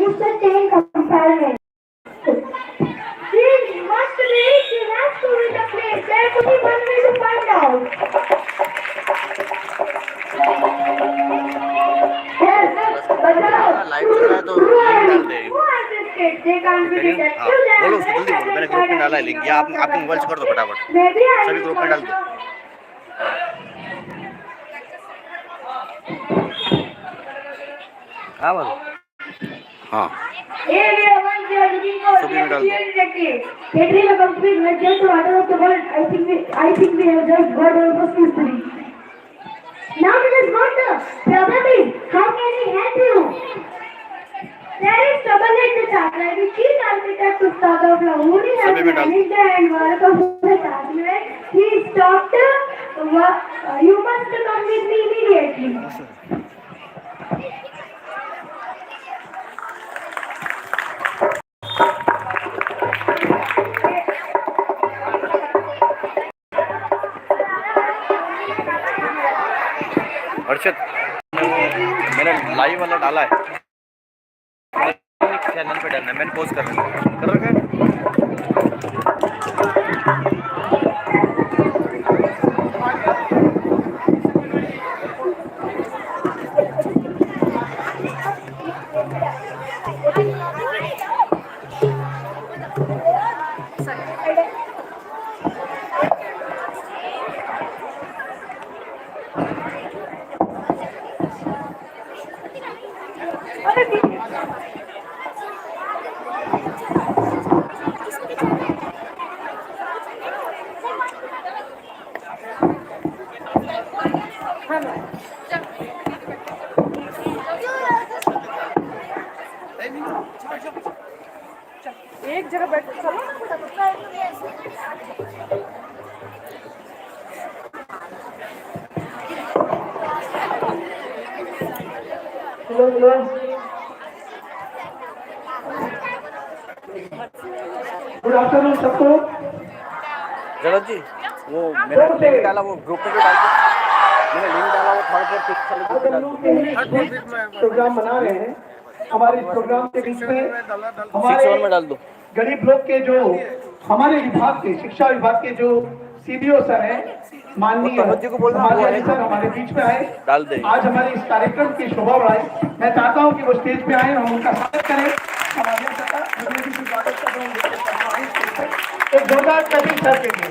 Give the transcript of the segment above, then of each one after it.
use the chain compartment. She must be, she has to be the place. There could be one way to find out. Yes, but live चल रहा है तो link डाल दे। who has this kid? They can't be करिए, हाँ detectives and बोलो उसको जल्दी बोलो, मैंने ग्रुप में डाला है लिंक, या आप आपके मोबाइल से कर दो फटाफट, maybe I सभी will ग्रुप में डाल दो। हाँ बोलो, हाँ area 1 they are looking for सभी में डाल दो। detective. Getting a complete lecture to other of the world. I think we have just got almost history. Now it is not the problem is how can he help you? There is trouble at the start. Like the chief architect to start off Lahori has managed and work of the Tajmahal. He stopped. You must come with me immediately. Arshad, मैंने live वाला डाला है, channel पे डालना है, मैंने post कर रखा है। एक जगह बैठ चलो। Hello. Good afternoon सबको। जगत जी, वो मैंने लिंक डाला, वो ग्रुप पे भी डाल दो, मैंने लिंक डाला, वो थर्ड फ्लोर पिक्स वाले ग्रुप पे डाल दो। प्रोग्राम बना रहे हैं, हमारे इस प्रोग्राम के बीच में हमारे में डाल दो। गरीब लोग के जो हमारे विभाग के शिक्षा विभाग के जो सीबीओ सर हैं, माननीय हमारे सर हमारे बीच में आए, डाल दे। आज हमारे इस कार्यक्रम की शोभा बढ़ाए। मैं चाहता हूं कि वो स्टेज पे आए, हम उनका स्वागत करें। एक जोरदार ताली सर के लिए,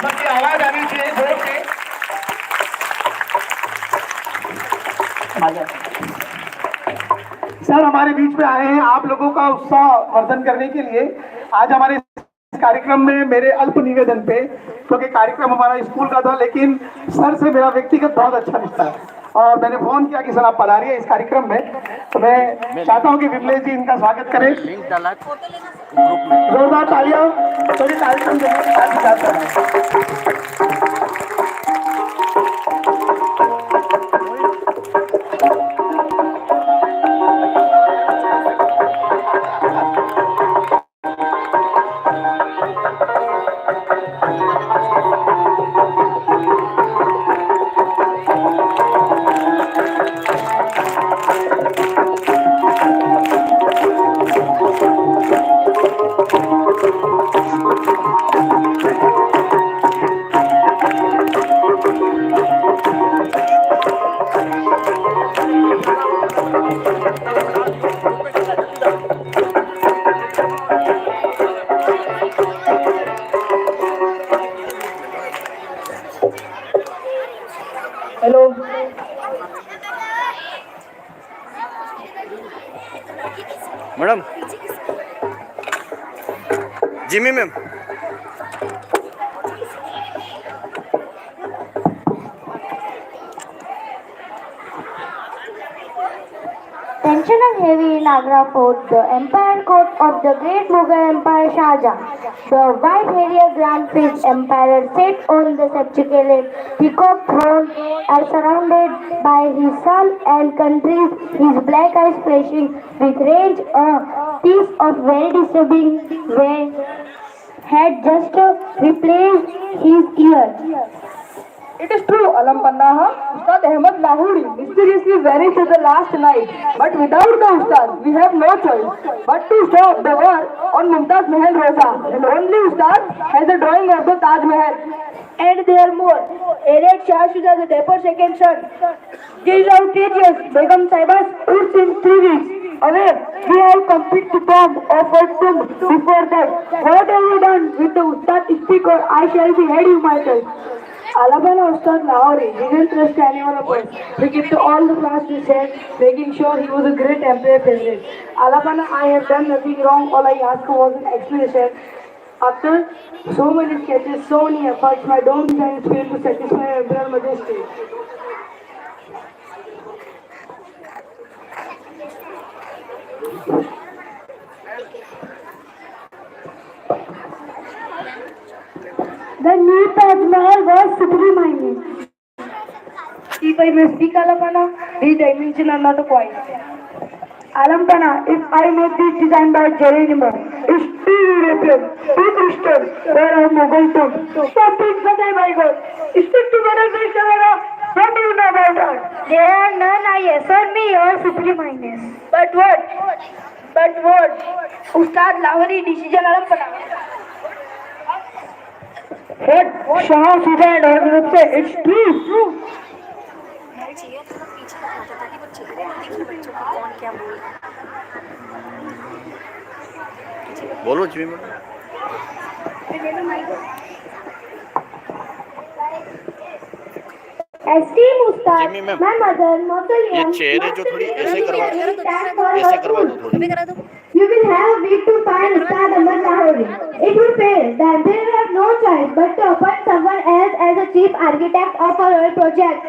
सबकी आवाज आनी चाहिए जोर से। सर हमारे बीच में आए हैं आप लोगों का उत्साह वर्धन करने के लिए। आज हमारे इस कार्यक्रम में मेरे अल्प निवेदन पे, क्योंकि कार्यक्रम हमारा स्कूल का था, लेकिन सर से मेरा व्यक्तिगत बहुत अच्छा रिश्ता है और मैंने फोन किया कि सर आप पधारिए इस कार्यक्रम में, तो मैं चाहता हूं कि विमलेश जी इनका स्वागत करें। जोरदार तालियां। तो ये कार्यक्रम hello madam, Jimmy ma'am, Tension and heavy in Agra Fort, the Empire Court of the Great Mughal Empire Shah Jahan. The white hairy Grand Prince Emperor sat on the subsequent peacock throne and surrounded by his son and countries, his black eyes flashing with rage, a piece of very disturbing way had just replaced his ear. It is true, Alampanaha. Ustad Ahmad Lahori mysteriously vanished at the last night. But without the Ustad, we have no choice but to stop the war on Mumtaz Mahal Rosa. And only Ustad has a drawing of the Taj Mahal. And there are more. Elliot Shah Shuja, the Depot second son. This is outrageous. Begum Saibas urged in 3 weeks. Away, we have complete the bomb of our tomb before that. What have you done with the Ustad speaker? I shall behead you myself. Alabama Ustad Lahori didn't trust anyone of us. He kept all the class to his head, making sure he was a great emperor president. Alabama, I have done nothing wrong. All I asked was an explanation. After so many sketches, so many efforts, my dome design is failed to satisfy your Emperor Majesty. The new Taj Mahal was sublime. If I may speak Alapana, these dimensions are not quite. Alampana, if I make this design by Geronimo, it's too European, too Christian, where are Mughal tomb. Stop it, Fateh, my God. Stick together, Krishna. What do you know about that? There are none, I assert me, your supreme highness. But what? But what? Ustad Lahori decision Alampana. What Shah Sudha and all say, it's true. चाहिए थोड़ा पीछे रखना था ताकि वो चेहरे ना दिखे बच्चों को कौन क्या बोल रहा है। बोलो जी ma'am. Esteem Ustad, Jimmy ma'am, my mother, Mausoleum, ये चेहरे जो थोड़ी ऐसे करवा दो थोड़ी। You will have a week to find Ustad Ahmad Lahori. It will fail. The emperor will have no choice but to appoint someone else as a chief architect of our royal project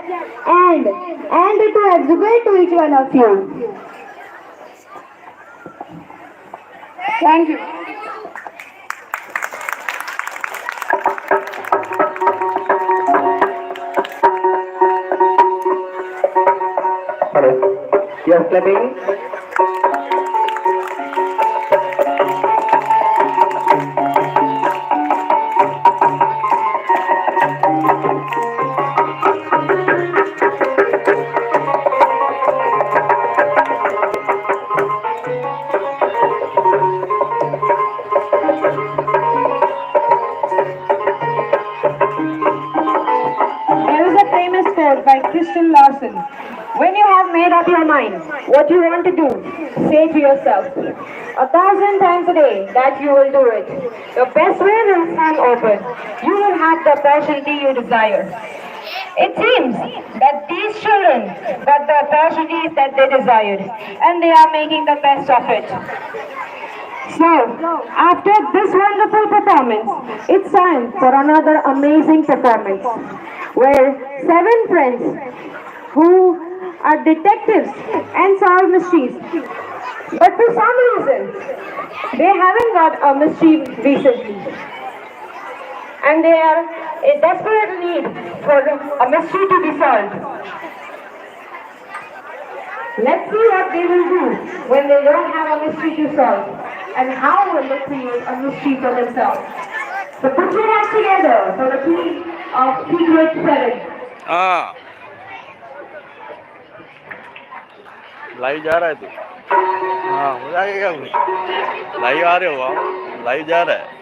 and to execute to each one of you. Thank you. Hello. You are clapping. There is a famous quote by Christian Larson. When you have made up your mind what you want to do, say to yourself 1,000 times a day that you will do it. The best way will stand open. You will have the opportunity you desire. It seems that these children got the opportunities that they desired, and they are making the best of it. So, after this wonderful performance, it's time for another amazing performance, where 7 friends who are detectives and solve mysteries, but for some reason, they haven't got a mystery recently, and they are in desperate need for a mystery to be solved. Let's see what they will do when they don't have a mystery to solve, and how will they create a mystery for themselves. So put your hands together for the team of Secret 7. हाँ, live जा रहा है तू। हाँ, हो जाएगा कुछ। Live आ रहे हो आप? लाइव जा रहा है।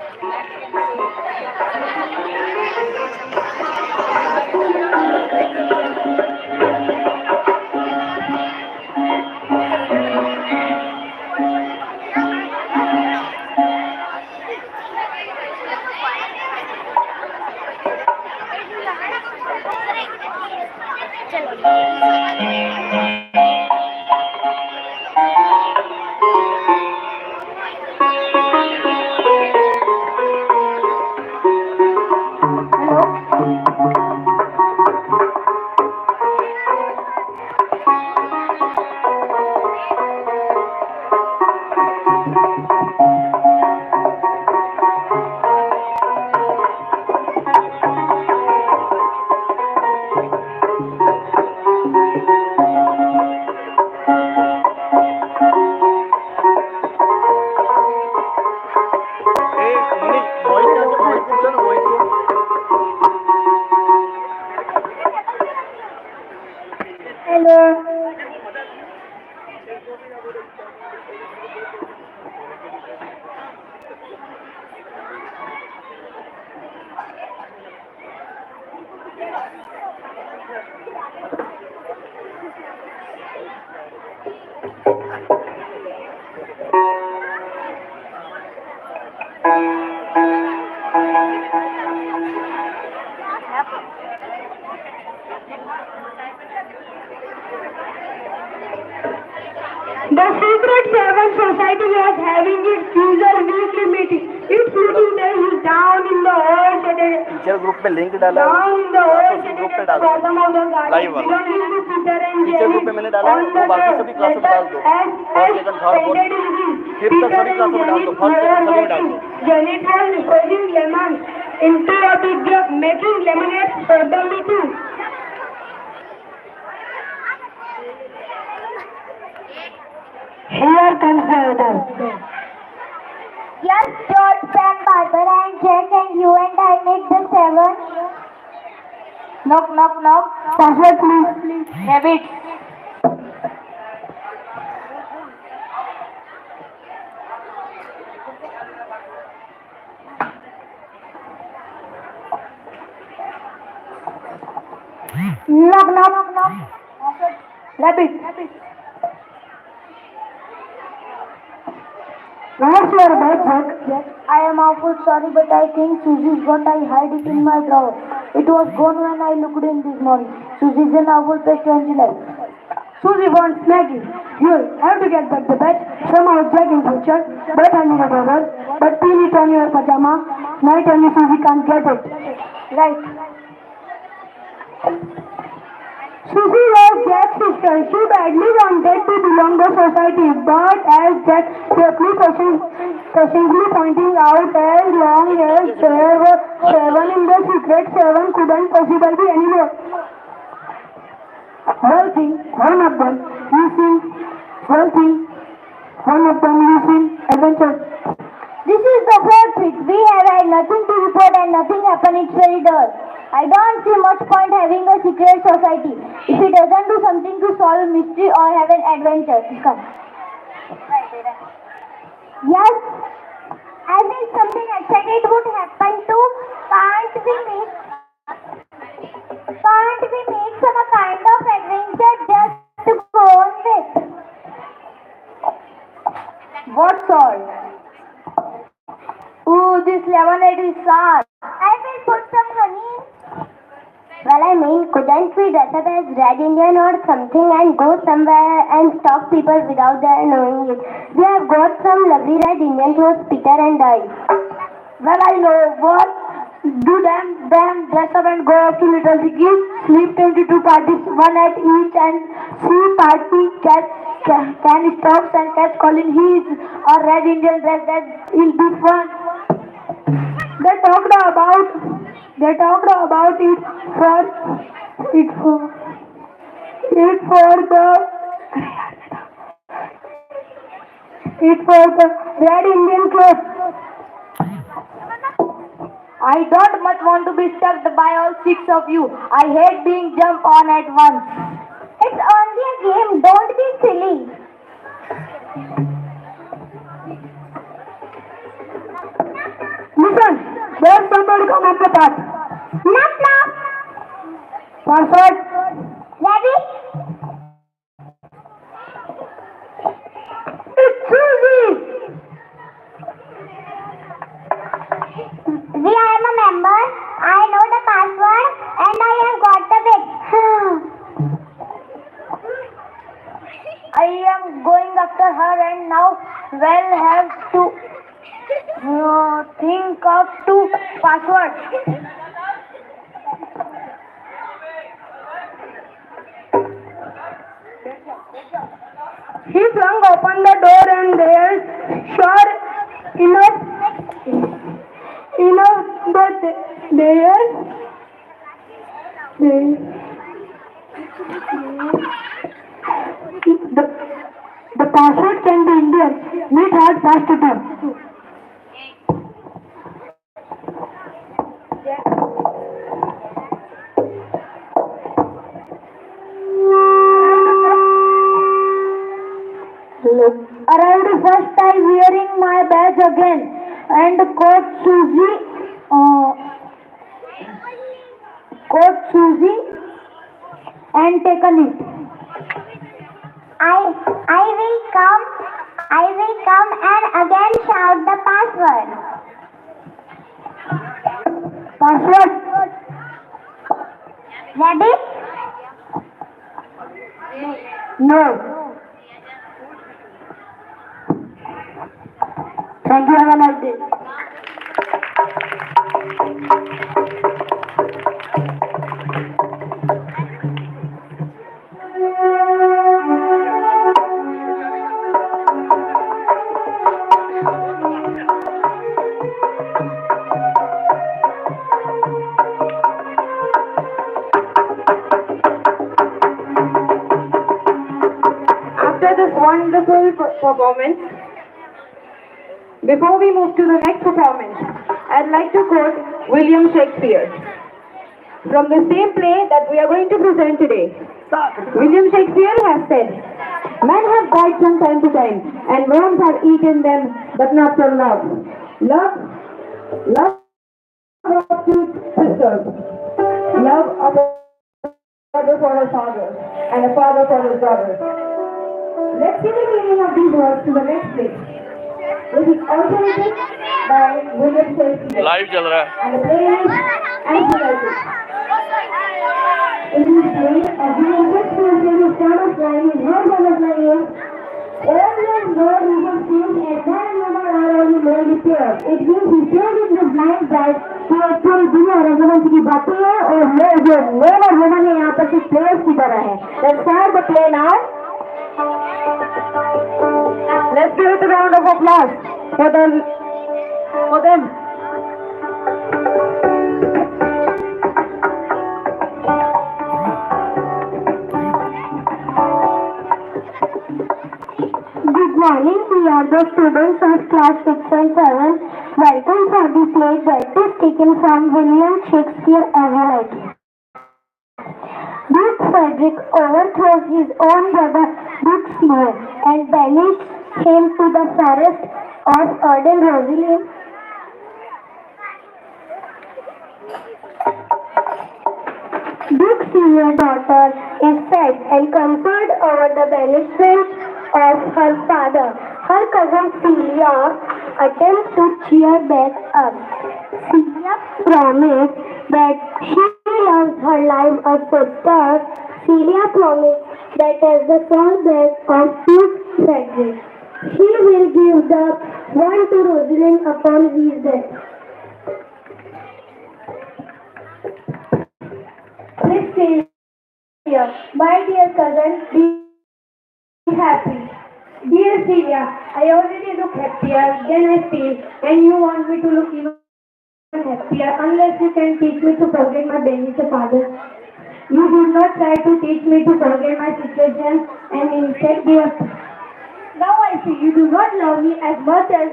The Secret Seven Society was having its usual weekly meeting. Its meeting day is down in the old shed. Teacher group में लिंक डाला है, Down in the class old उसी shed ग्रुप में at the डाल दो, bottom of the garden. Live वाला Belonging to Peter and teacher group में मैंने डाला है, वो बाकी सभी क्लासों में डाल दो, first second third fourth fifth तक सभी क्लासों में डाल दो, फर्स्ट सेकंड सभी में डाल दो। Janet was pouring lemon into a big jug, making lemonade for the meeting. Here comes the other. Yes, George, Sam, Barbara, and Jack, and you and I make the seven. Knock, knock, knock. Password, please. Rabbit. Knock, knock, knock. Rabbit. Where's your bag, Jack? I am awful sorry, but I think Susie's got I hide it in my drawer. It was gone when I looked in this morning. Susie's an awful pest when she likes. Susie wants Maggie. You have to get back the bed. Somehow Jack in future. But I need a brother. But pin it on your pajama. Night only Susie can't get it. Right. Susie was Jack's sister. She badly wanted to belong to society, but as Jack carefully patiently pointing out, as long as there were seven in the secret, seven couldn't possibly be anymore. One thing, one of them, adventure. This is the fourth week. We have had nothing to report and nothing happened. It's very dull. I don't see much point having a secret society if it doesn't do something to solve a mystery or have an adventure. Come. Yes, I think something exciting would happen too. Can't we make some kind of adventure just to go on with? What salt? Ooh, this lemonade is sour. I will put some honey in. Well, I mean, couldn't we dress up as Red Indian or something and go somewhere and stalk people without their knowing it? We have got some lovely Red Indian clothes, Peter and I. Well, I know what. Do them dress up and go off to Little City, sleep 22 parties, one at each, and see party can stocks and catch calling his or Red Indian dress. That will be fun. They talked about it for the Red Indian clothes. I don't much want to be stuck by all six of you. I hate being jumped on at once. It's only a game. Don't be silly. Listen, there's somebody come up the path. Knock, knock. Password. Ready? It's Susie. I am a member. I know the password and I have got the bit. I am going after her and now will have to think of two passwords. He flung open the door and there, sure enough that the password can be Indian. We had passed it on. Look, arrived first time wearing my badge again and coach Susie and taken it. I will come and again shout the password. Password. Ready? No. Thank you. Have a nice day. After this wonderful performance, before we move to the next performance, I'd like to quote William Shakespeare from the same play that we are going to present today. William Shakespeare has said, "Men have died from time to time, and worms have eaten them, but not from love. Love of two sisters, love of a mother for her father, and a father for his daughter." Let's see the meaning of these words to the next place, which is also written by William Shakespeare. Live चल रहा है. And the play is Antiochus. In this play, a human person is Thomas Ryan, his whole Thomas Ryan, earlier God who was seen as man and woman are only merely pure. It means he says in the blind that कि थोड़ी दुनिया resonance की बातें हैं और मैं जो man और वुमन है यहाँ पर सिर्फ प्लेयर्स की तरह है. Let's start the play now. Let's give it a round of applause for them. Good morning, we are the students of class 6 and 7. Welcome for the play that is taken from William Shakespeare Everett. Duke Frederick overthrows his own brother Duke Seymour and banished him to the forest of Arden Rosalie. Duke Seymour's daughter is sad and concerned over the banishment of her father. Her cousin Celia attempts to cheer back up. Celia promised that she loves her life as sister. Celia promised that as the son back of Duke Frederick, she will give the one to Rosalind upon his death. Miss Celia, my dear cousin, be happy. Dear Celia, I already look happier than I feel, and you want me to look even happier unless you can teach me to forget my banished father. You did not try to teach me to forget my situation and instead gave up. Now I see you do not love me as much as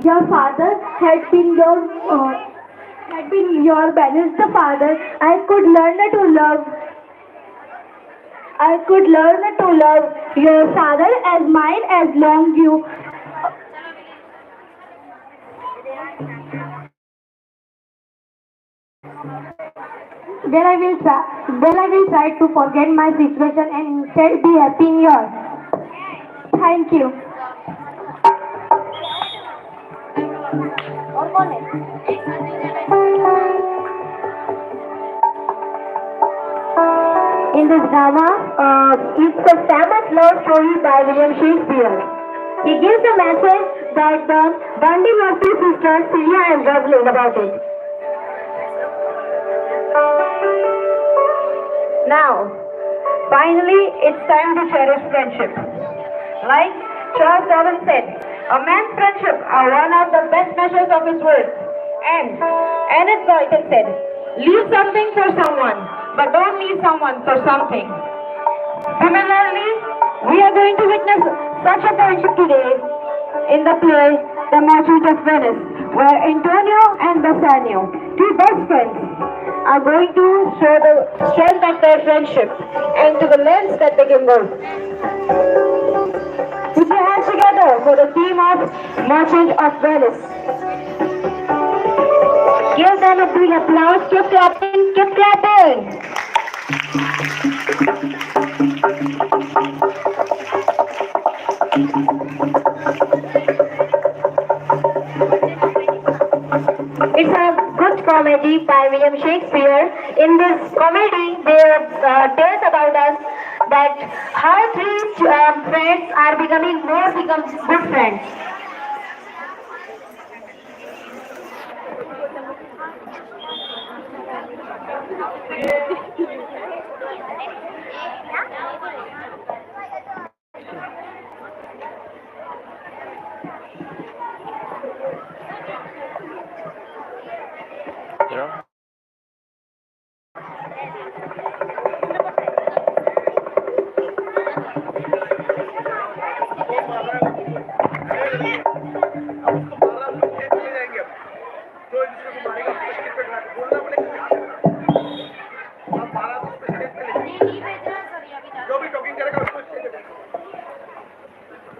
your father had been your banished father. I could learn to love your father as mine as long you then I will try to forget my situation and instead be happy in yours. Thank you. In this drama, it's a famous love story by William Shakespeare. He gives a message that the bonding of two sisters, Celia and Rosalind, about it. Now, finally, it's time to cherish friendship. Like Charles Darwin said, a man's friendship are one of the best measures of his worth. And Annette Boyton said, leave something for someone, but don't leave someone for something. Similarly, we are going to witness such a friendship today in the play The Merchant of Venice, where Antonio and Bassanio, two best friends, are going to show the strength of their friendship and to the lengths that they can go. Put your hands together for the team of Merchant of Venice. Give them a big applause. Keep clapping, keep clapping. It's a good comedy by William Shakespeare. In this comedy, there tells about us that how three friends are become good friends. You know?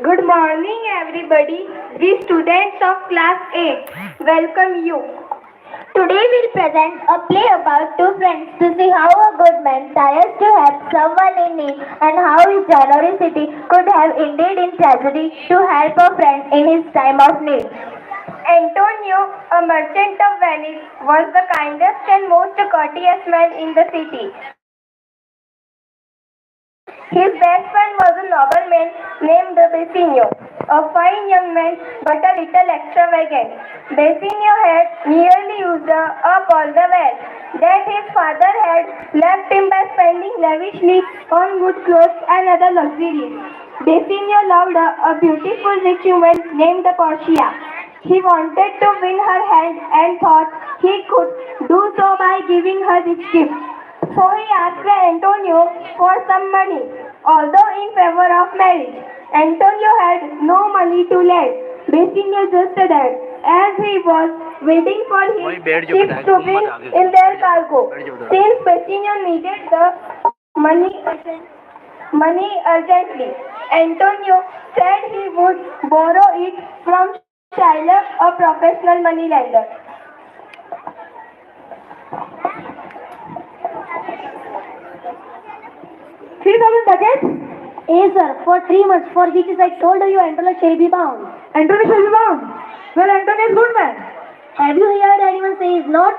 Good morning, everybody. We students of class 8 welcome you. Today we'll present a play about two friends to see how a good man tries to help someone in need and how his generosity could have ended in tragedy to help a friend in his time of need. Antonio, a merchant of Venice, was the kindest and most courteous man in the city. His best friend was a nobleman named Bassanio, a fine young man but a little extravagant. Bassanio had nearly used up all the wealth that his father had left him by spending lavishly on good clothes and other luxuries. Bassanio loved a beautiful rich woman named Portia. He wanted to win her hand and thought he could do so by giving her rich gifts. So he asked Antonio for some money, although in favor of marriage. Antonio had no money to lend. Bassanio just said that as he was waiting for his ships to bring in their cargo. Since Bassanio needed the money urgently, Antonio said he would borrow it from Shylock, a professional money lender. 3,000 ducats? Yes, sir, for 3 months, for which I told you Antonio shall be bound. Antonio shall be bound. Well, Antonio is good man. Have you heard anyone say he's not?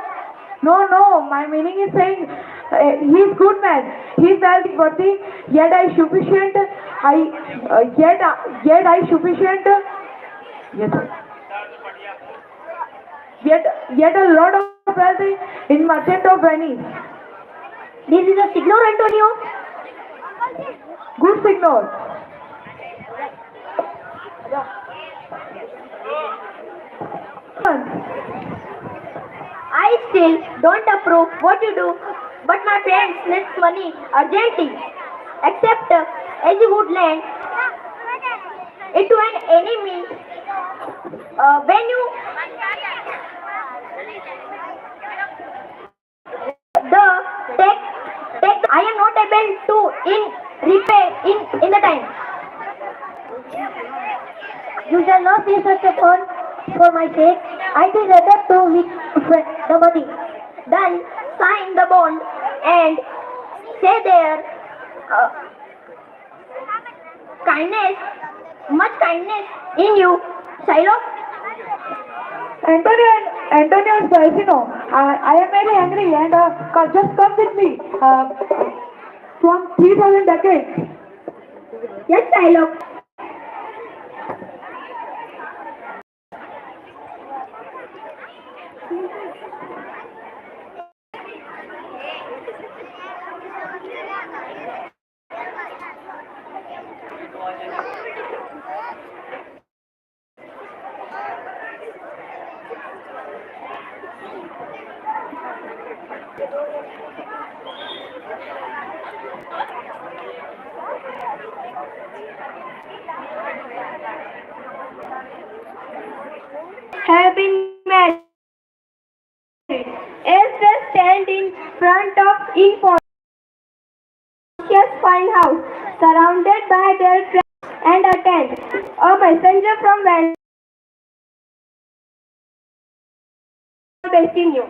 No, my meaning is saying he is good man. He is well worthy, yet I sufficient. Yet I sufficient. Yes, sir. Yet a lot of wealth in merchant of Venice. This is a signor, Antonio. Good signal. I still don't approve what you do, but my friends needs money urgently. Except as you would lend it to an enemy when you the take I am not able to repay in the time. You shall not be such a thorn for my sake. I will rather to with the money. Then sign the bond and say there kindness, much kindness in you, Shylock. Antonio and Bassanio, I am very hungry and just come with me from 3,000 ducats. Yes, Shylock. Have been married. As they stand in in Portia's fine house, surrounded by their friends and attendants. A messenger from Venice, Bassanio,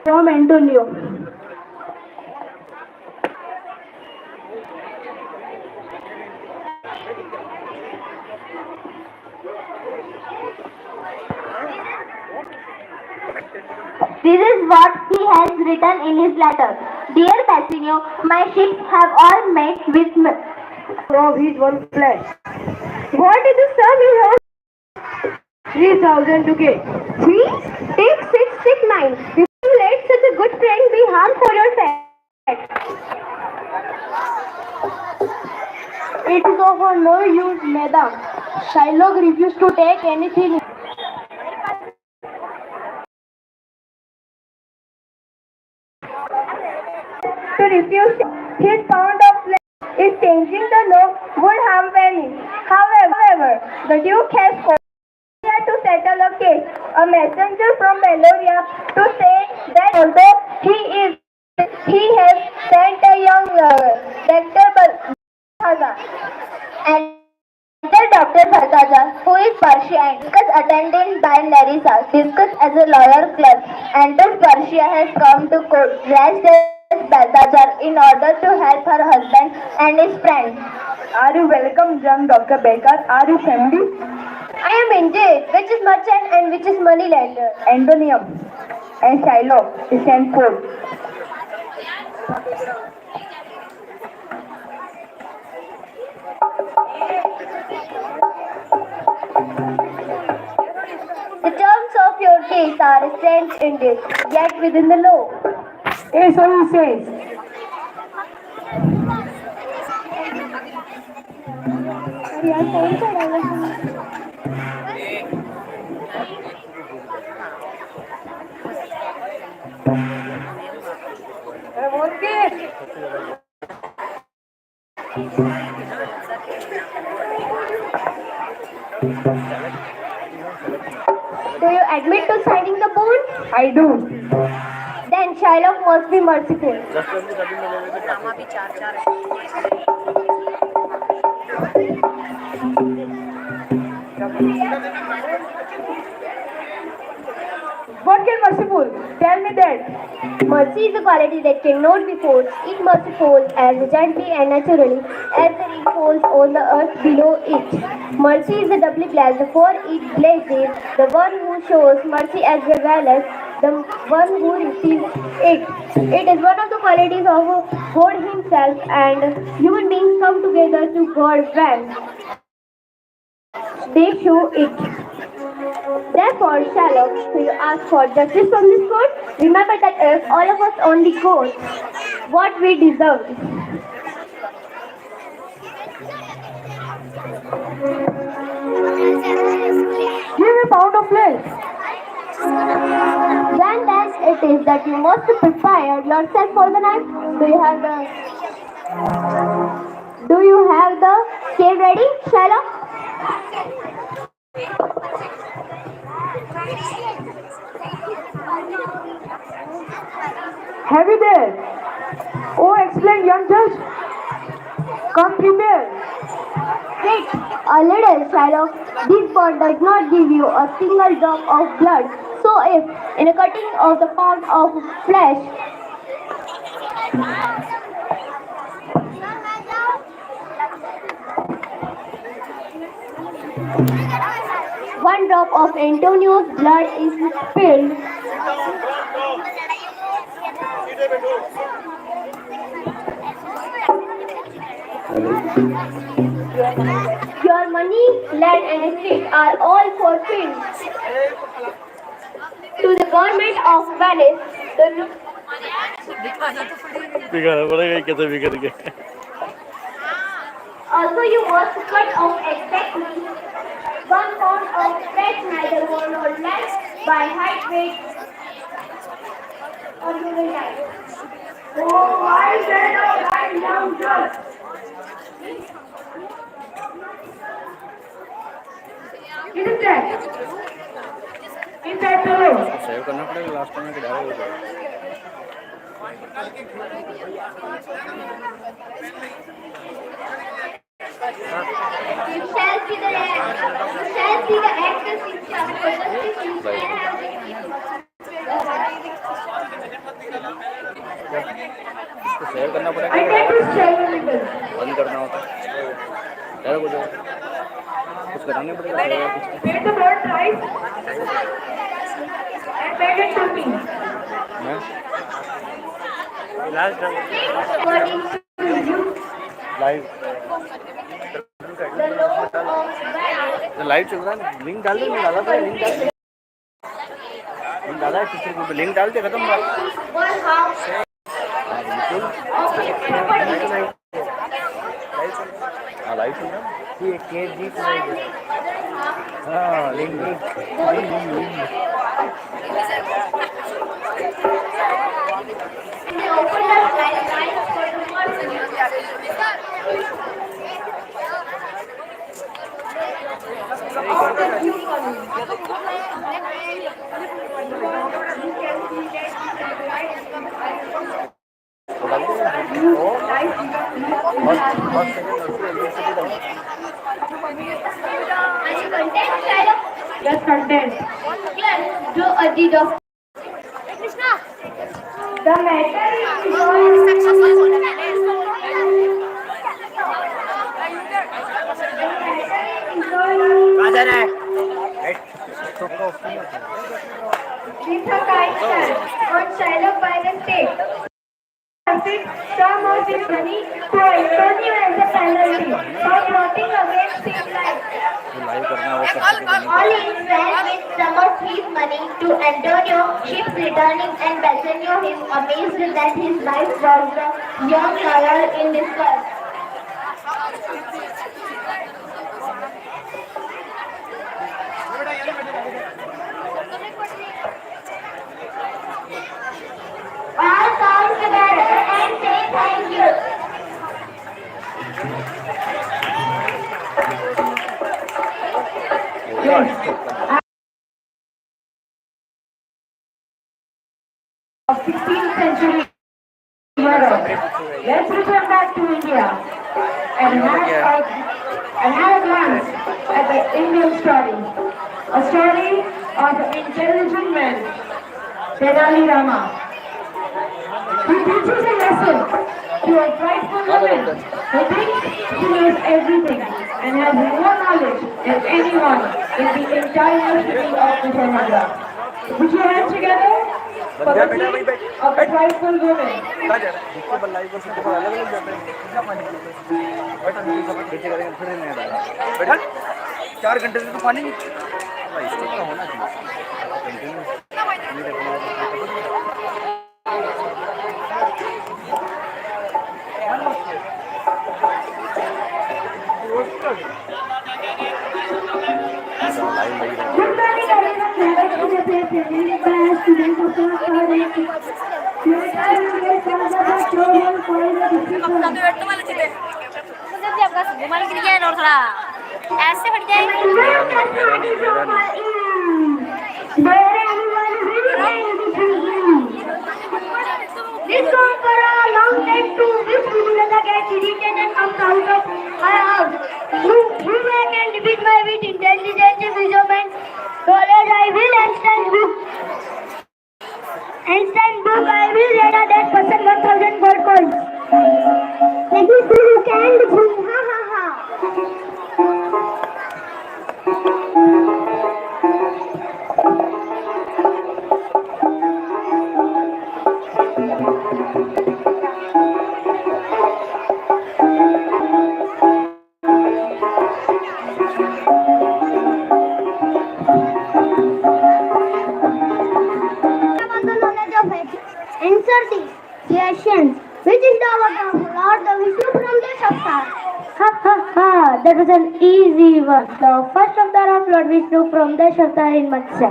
from Antonio. This is what he has written in his letter. Dear Bassanio, my ships have all met with me. From his one flesh. What is the sum you have? 3,000 ducats. 3? Take 6, take 9. If you let such a good friend be harmed for your sake. It is of no use, madam. Shylock refused to take anything. To refuse his pound of flesh is changing the law would harm Venice. However, the Duke has called to settle a case. A messenger from Belloria to say that although he has sent a young Dr. Balthazar and Dr. Balthazar, who is Persian, is attended by Larissa, discussed as a lawyer clerk, and thus Persia has come to court dressed as Balthazar in order to help her husband and his friend. Are you welcome, young Dr. Baker? Are you family? I am indeed, which is merchant and which is money lender. Antonium and Shylock is sent forth. The terms of your case are strange indeed, yet within the law. Yes, so he says. Do you admit to signing the bond? I do. Then Shylock must be merciful. What can merciful? Tell me that. Mercy is a quality that cannot be forced. It must fall as gently and naturally as the rain falls on the earth below it. Mercy is doubly blessed, for it blesses the one who shows mercy as well as the one who receives it. It is one of the qualities of God Himself, and human beings come together to God when they show it. Therefore, Shylock, do you ask for justice from this court? Remember that if all of us only got what we deserved. Give me a pound of flesh. Then it is that you must prepare yourself for the night. Do you have the cave ready, Shylock? Have you there? Oh, excellent young judge. Come prepare. Wait a little, Shylock. This bond does not give you a single drop of blood. So if, in a cutting of the pound of flesh, one drop of Antonio's blood is spilled, your money, land and estate are all forfeit to the government of Venice. Also you must cut off exactly 1 pound of flesh, neither more nor less, by height, weight, or you will die. Oh, I said a right young judge. Isn't that? Is that the law? Save करना पड़ेगा last time के direct हो जाएगा You shall see the actors in charge for justice you can have with you. इसको share करना पड़ेगा I tend to share a little. बंद करना होता है ज़्यादा कुछ कराने पड़ेगा Paid the board price and paid it to me. मैं According to you, live the law of value. Live चल रहा है ना लिंक डाल दे मैं डाला था लिंक डाला है पिक्चर को लिंक डाल दे खत्म बात One half बिल्कुल of his property. हाँ लाइव चल रहा है ये KG हाँ link link They opened up lines for the person. All the new colors. Are you content, Shiloh? Yes, content. Yes, do a deed of. The matter is with a kind on Shiloh by the state. Some of his money to Antonio as a penalty for plotting against his life. Live करना है वो कर सके All in friends with some of his money to Antonio, ships returning, and Bassanio is amazed that his wife was the young lawyer in disguise. All come together and say thank you. Of 16th century Europe. Let's return back to India and have a glance at the Indian story. A story of an intelligent man, Tenali Rama. He teaches a lesson to a prideful woman who thinks she knows everything and has more knowledge than anyone in the entire city of Vijayanagara. Put your hands together for the king of the prideful woman. जिसके पर live करते हैं अलग अलग जाते हैं नीचे करेंगे फिर नहीं डाला बेटा 4 घंटे से तो पानी नहीं इसको क्या होना चाहिए Good morning, everyone. Welcome to the presentation by students of the college. घुमाने के लिए और थोड़ा ऐसे हट जाएंगे This gone for a long time to this Vinulata gets irritated and comes out of my house. You can defeat my with intelligence, wisdom, knowledge. I will Einstein book. I will read that person 1,000 gold coins. Let me see who can defeat. Ha ha ha. Answer these questions. Which is the avatar of Lord the Vishnu from the Shakespeare? Ha ha ha, that was an easy one. The first avatar of Lord Vishnu from the Shakespeare in Matsya.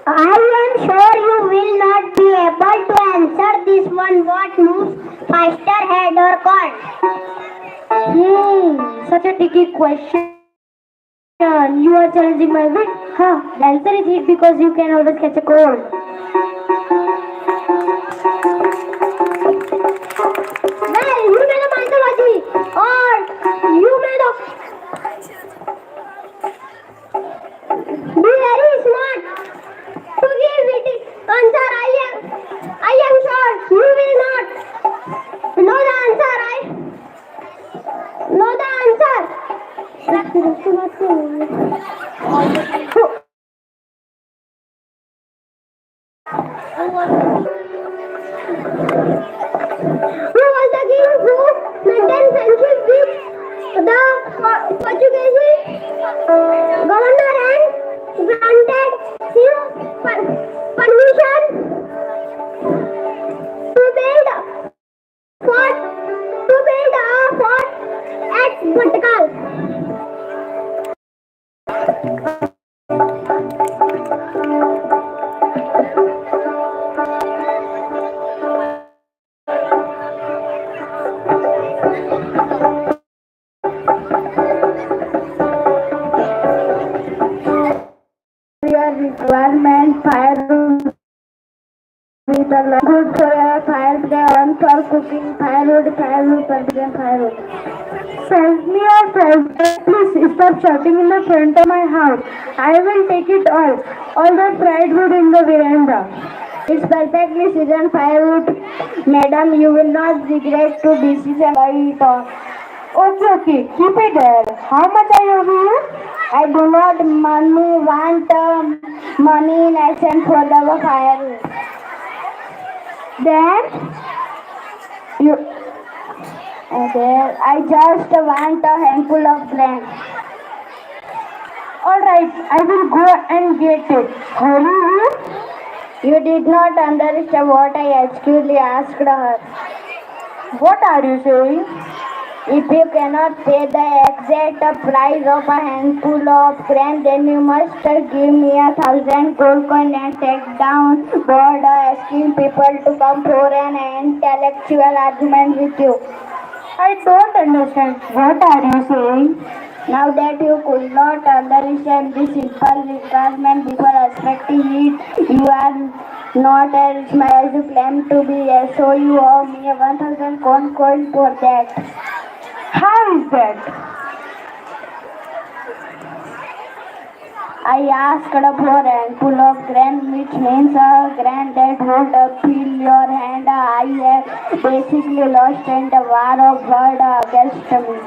I am sure you will not be able to answer this one. What moves faster, head or coin? Such a tricky question. You are challenging my wit. Huh, the answer is heat because you can always catch a cold. Well, you made a mythology or you made a be very smart to give it answer. I am sure you will not know the answer. I know the answer. Who was the king who maintained friendship with the Portuguese governor and granted him permission to build fort a fort at Portugal? Your requirement firewood with a good for a fire one for cooking firewood firewood. Send me your friend. Please stop shouting in the front of my house. I will take it all the fried wood in the veranda. It's perfectly seasoned firewood, madam. You will not regret to decision by it all. Okay, keep it there. How much I owe you? I do not want money in exchange for the firewood. Then you. Okay, I just want a handful of grain. Alright, I will go and get it. Hurry. You did not understand what I actually asked her. What are you saying? If you cannot pay the exact price of a handful of grain, then you must give me 1,000 gold coins and take down board asking people to come for an intellectual argument with you. I don't understand. What are you saying? Now that you could not understand this simple requirement before expecting it, you are not as smart as you claim to be, so you owe me 1,000 gold coins for that. How is that? I asked for a handful of grain, which means a grain that would fill your hand. I have basically lost in the war of word against me.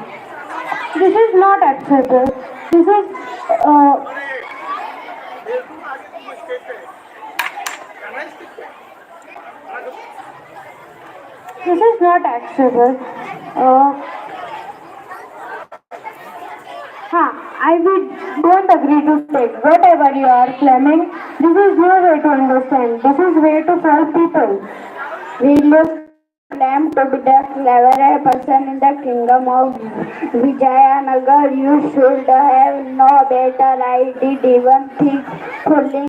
This is not acceptable. This is not acceptable. Don't agree to take whatever you are claiming. This is no way to understand. This is way to solve people. Will you claim to be the cleverest person in the kingdom of Vijayanagar? You should have no better. I did even think fully